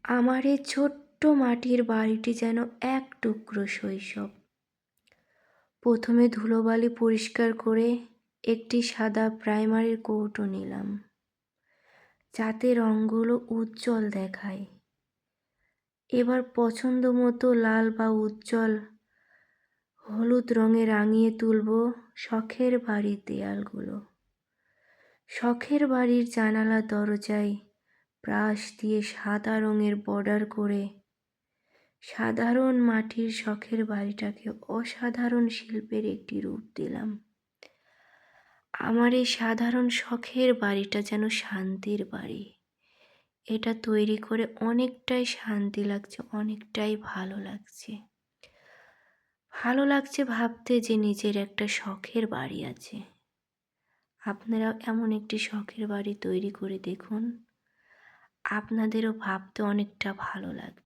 আমার এই ছোট্ট মাটির বাড়িটি যেন এক টুকরো শৈশব। প্রথমে ধুলোবালি পরিষ্কার করে একটি সাদা প্রাইমারের কৌটো নিলাম, যাতে রঙগুলো উজ্জ্বল দেখায়। এবার পছন্দ মতো লাল বা উজ্জ্বল হলুদ রঙে রাঙিয়ে তুলব শখের বাড়ির দেয়ালগুলো। শখের বাড়ির জানালা দরজায় ব্রাশ দিয়ে সাদা রঙের বর্ডার করে সাধারণ মাটির শখের বাড়িটাকে অসাধারণ শিল্পের একটি রূপ দিলাম। আমার এই সাধারণ শখের বাড়িটা যেন শান্তির বাড়ি। এটা তৈরি করে অনেকটাই শান্তি লাগছে, অনেকটাই ভালো লাগছে। ভালো লাগছে ভাবতে যে নিজের একটা শখের বাড়ি আছে। আপনারাও এমন একটি শখের বাড়ি তৈরি করে দেখুন, আপনাদেরও ভাবতে অনেকটা ভালো লাগবে।